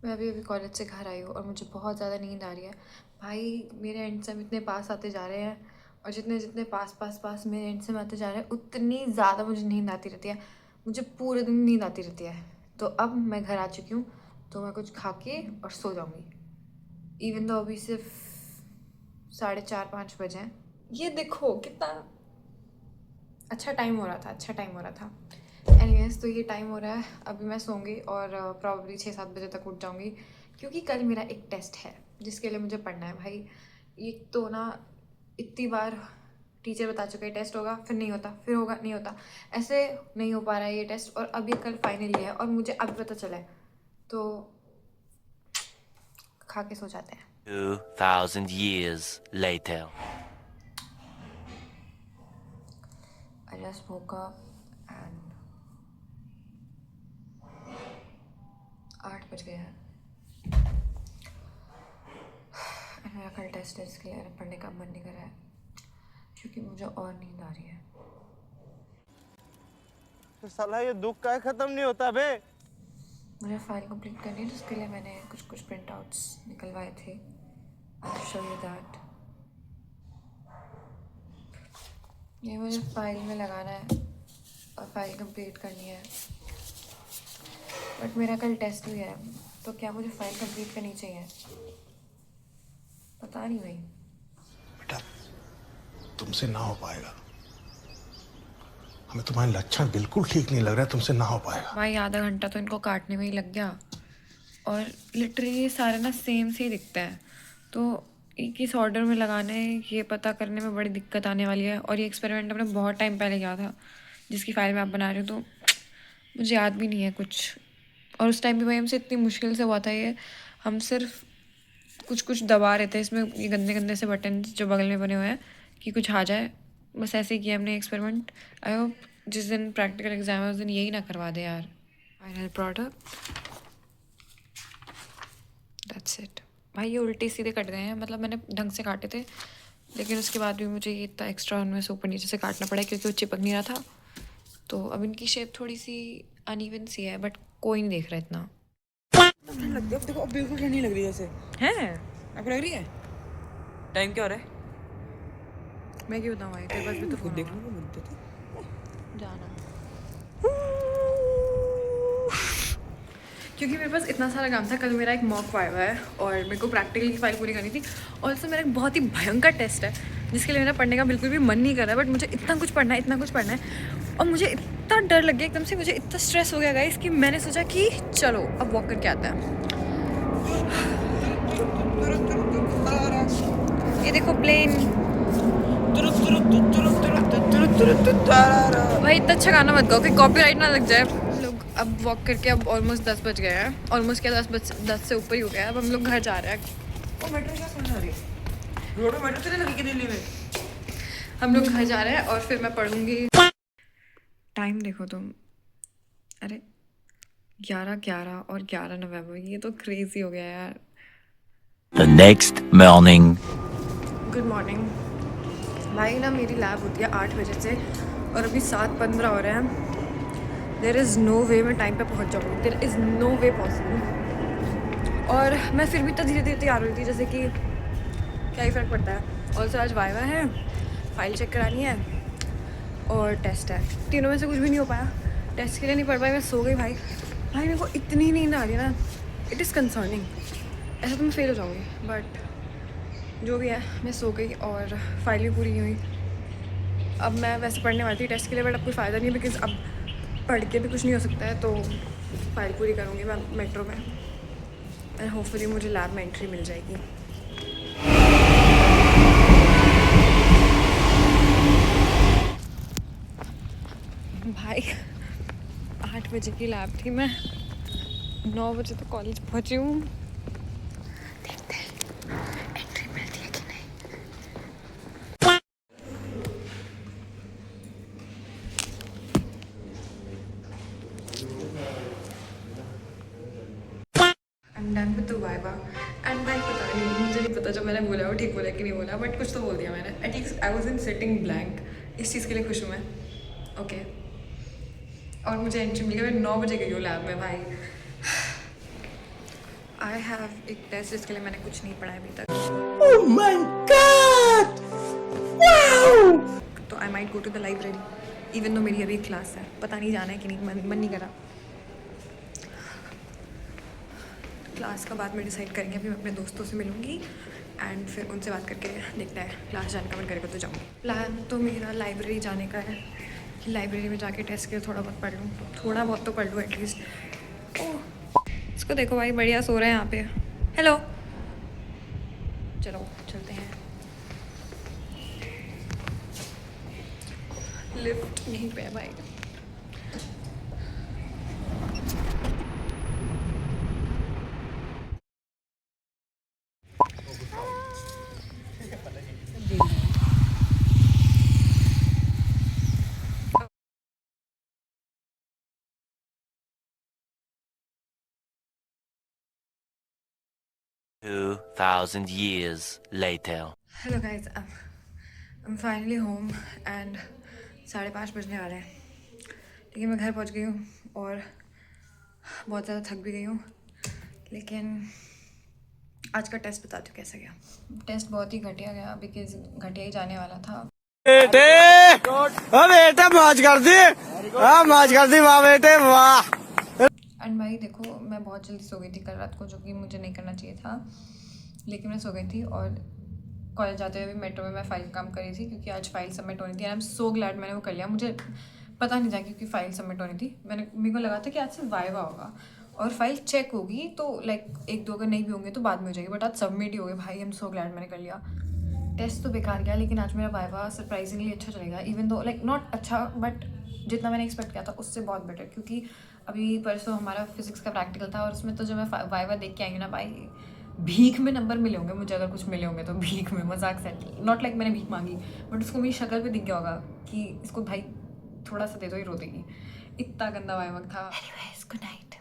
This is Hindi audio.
मैं अभी अभी कॉलेज से घर आई हूँ और मुझे बहुत ज़्यादा नींद आ रही है। भाई मेरे एंड से इतने पास आते जा रहे हैं और जितने जितने पास पास पास मेरे एंड से में आते जा रहे हैं उतनी ज़्यादा मुझे नींद आती रहती है। मुझे पूरे दिन नींद आती रहती है। तो अब मैं घर आ चुकी हूँ, तो मैं कुछ खा के और सो जाऊँगी। इवन दो अभी सिर्फ 4:30-5 बजे हैं। ये देखो कितना अच्छा टाइम हो रहा था, अच्छा टाइम हो रहा था। एनीवेज, तो ये टाइम हो रहा है, अभी मैं सोऊंगी और प्रॉब्ली 6-7 बजे तक उठ जाऊंगी, क्योंकि कल मेरा एक टेस्ट है जिसके लिए मुझे पढ़ना है भाई। एक तो ना इतनी बार टीचर बता चुका है टेस्ट होगा, फिर नहीं होता, फिर होगा, नहीं होता, ऐसे नहीं हो पा रहा है ये टेस्ट। और अभी कल फाइनली है और मुझे अभी पता चला है, तो खा के सो जाते हैं। 2,000 years later. I just woke up and 8 बज गए हैं। मेरा कल टेस्ट है, इसके लिए पढ़ने का मन नहीं कर रहा है क्योंकि मुझे और नींद आ रही है। तो साला ये दुख का खत्म नहीं होता बे। मुझे फाइल कंप्लीट करनी है, जिसके लिए मैंने कुछ कुछ प्रिंट आउट्स निकलवाए थे। I show you that. ये मुझे फाइल में लगाना है और फाइल कंप्लीट करनी है। बट मेरा कल टेस्ट भी है, तो क्या मुझे फाइल कंप्लीट करनी चाहिए? पता नहीं भाई। बेटा, तुमसे ना हो पाएगा। हमें तुम्हारे लक्षण बिल्कुल ठीक नहीं लग रहा है, तुमसे ना हो पाएगा। भाई आधा घंटा तो इनको काटने में ही लग गया और लिटरली ये सारे ना सेम से ही दिखते हैं, तो एक किस ऑर्डर में लगाने ये पता करने में बड़ी दिक्कत आने वाली है। और ये एक्सपेरिमेंट हमने बहुत टाइम पहले किया था, जिसकी फाइल मैं आप बना रही हूँ, तो मुझे याद भी नहीं है कुछ। और उस टाइम भी भाई हमसे इतनी मुश्किल से हुआ था ये। हम सिर्फ कुछ कुछ दबा रहे थे इसमें, ये गंदे गंदे से बटन जो बगल में बने हुए हैं कि कुछ आ जाए, बस ऐसे ही किया हमने एक्सपेरिमेंट। आई होप जिस दिन प्रैक्टिकल एग्जाम है उस दिन यही ना करवा दे यार। Final product, that's it. भाई ये उल्टे सीधे कट गए हैं, मतलब मैंने ढंग से काटे थे, लेकिन उसके बाद भी मुझे ये इतना एक्स्ट्रा उनमें से ऊपर नीचे से काटना पड़ा क्योंकि वो चिपक नहीं रहा था। तो अब इनकी शेप थोड़ी सी अनइवन सी है, बट कोई नहीं देख रहा इतना। ठंड लगती है अब, देखो अब बिल्कुल ठंड नहीं लग रही जैसे। है आपको लग रही है? टाइम क्या हो रहा है? मैं क्यों बताऊँ भाई, तेरे पास भी तो खुद फोन देख होगा। लूँगा मुद्दे तो। जाना क्योंकि मेरे पास इतना सारा काम था। कल मेरा एक मॉक वाइवा है और मेरे को प्रैक्टिकल की फाइल पूरी करनी थी। ऑल्सो मेरा एक बहुत ही भयंकर टेस्ट है जिसके लिए मेरा पढ़ने का बिल्कुल भी मन नहीं कर रहा है, बट मुझे इतना कुछ पढ़ना है, इतना कुछ पढ़ना है, और मुझे इतना डर लग गया एकदम से, मुझे इतना स्ट्रेस हो गया गाइस कि मैंने सोचा कि चलो अब वॉक करके आता है। ये देखो प्लेन। भाई इतना अच्छा गाना मत गाओ कि कॉपीराइट ना लग जाए। हम लोग अब वॉक करके अब ऑलमोस्ट 10 बज गए हैं, ऑलमोस्ट क्या 10 से ऊपर ही हो गया है। अब हम लोग घर जा रहे हैं। ओ मेट्रो क्या समझ आ रही है? रोड में मेट्रो चलने लगी कि दिल्ली में? हम लोग घर जा रहे हैं और फिर मैं पढ़ूंगी। टाइम देखो तुम, अरे 11:11 और 11 नवंबर, ये तो क्रेजी हो गया यार। The next morning. Good morning. भाई ना मेरी लैब होती है 8 बजे से और अभी 7:15 हो रहे हैं। देयर इज़ नो वे मैं टाइम पे पहुंच जाऊँगी, there is no way possible. और मैं फिर भी तो धीरे धीरे तैयार हो रही थी, जैसे कि क्या ही फ़र्क पड़ता है। ऑल्सो आज वाइवा है, फाइल चेक करानी है और टेस्ट है। तीनों में से कुछ भी नहीं हो पाया। टेस्ट के लिए नहीं पढ़ पाई, मैं सो गई भाई। भाई मेरे को इतनी नींद आ रही है ना, इट इज़ कंसर्निंग। ऐसा तो मैं फेल हो जाऊँगी, बट जो भी है मैं सो गई और फाइल भी पूरी नहीं हुई। अब मैं वैसे पढ़ने वाली थी टेस्ट के लिए, बट अब कोई फ़ायदा नहीं है बिकॉज अब पढ़ के भी कुछ नहीं हो सकता है। तो फाइल पूरी करूँगी मैं मेट्रो में एंड होपफुली मुझे लैब में एंट्री मिल जाएगी। भाई 8 बजे की लैब थी, मैं 9 बजे तो कॉलेज पहुँची हूँ। देखते हैं एंट्री मिलती है कि नहीं। I'm done with the viva and भाई पता नहीं, मुझे नहीं पता जो मैंने बोला वो ठीक बोला कि नहीं बोला, बट कुछ तो बोल दिया मैंने। At least I was in sitting blank, इस चीज़ के लिए खुश हूँ मैं। ओके और मुझे एंट्री मिल गई। मैं 9 बजे गई हूँ लैब में भाई। आई हैव एक टेस्ट जिसके लिए मैंने कुछ नहीं पढ़ा है अभी तक। Oh my God! Wow! तो I might go to the library even though मेरी अभी क्लास है, पता नहीं जाना है कि नहीं, मन नहीं करा। क्लास का बाद में डिसाइड करेंगे। अभी मैं अपने दोस्तों से मिलूँगी एंड फिर उनसे बात करके देखते हैं, क्लास जाने का मन करेगा तो जाऊँगी। प्लान तो मेरा लाइब्रेरी जाने का है कि लाइब्रेरी में जाके टेस्ट के थोड़ा बहुत पढ़ लूँ, थोड़ा बहुत तो पढ़ लूँ एटलीस्ट। ओह इसको देखो भाई, बढ़िया सो रहे हैं यहाँ पे। हेलो, चलो चलते हैं। लिफ्ट नहीं पे भाई। Two 2,000 years later. Hello guys, I am finally home and 5:30 बजने वाले हैं। लेकिन मैं घर पहुंच गई हूँ और बहुत ज़्यादा थक भी गई हूँ। लेकिन आज का टेस्ट बता दूँ कैसा गया। टेस्ट बहुत ही घटिया गया, बिकॉज घटिया ही जाने वाला था। बेटे मौज कर दी, हाँ मौज कर दी, वाह बेटे वाह। एंड भाई देखो, मैं बहुत जल्दी सो गई थी कल रात को, जो कि मुझे नहीं करना चाहिए था, लेकिन मैं सो गई थी। और कॉलेज जाते हुए भी मेट्रो में मैं फाइल काम करी थी क्योंकि आज फाइल सबमिट होनी थी। And I am so glad मैंने वो कर लिया। मुझे पता नहीं था क्योंकि फाइल सबमिट होनी थी। मेरे को लगा था कि आज से वाइवा होगा और फाइल चेक होगी तो लाइक 1-2 अगर नहीं भी होंगे तो बाद में हो जाएगी, बट आज सबमिट ही हो गए। भाई आई एम सो ग्लैड मैंने कर लिया। टेस्ट तो बेकार गया, लेकिन आज मेरा वाइवा सरप्राइजिंगली अच्छा चलेगा। इवन दो लाइक नॉट अच्छा, बट जितना मैंने एक्सपेक्ट किया था उससे बहुत बेटर। क्योंकि अभी परसों हमारा फिजिक्स का प्रैक्टिकल था और उसमें तो जो मैं वाइवा देख के आई ना भाई, भीख में नंबर मिले होंगे मुझे, अगर कुछ मिले होंगे तो भीख में, मजाक से। नॉट लाइक मैंने भीख मांगी, बट उसको मेरी शक्ल पे दिख गया होगा कि इसको भाई थोड़ा सा दे दो ही रो देगी। इतना गंदा वाइवा था। Anyways, good night.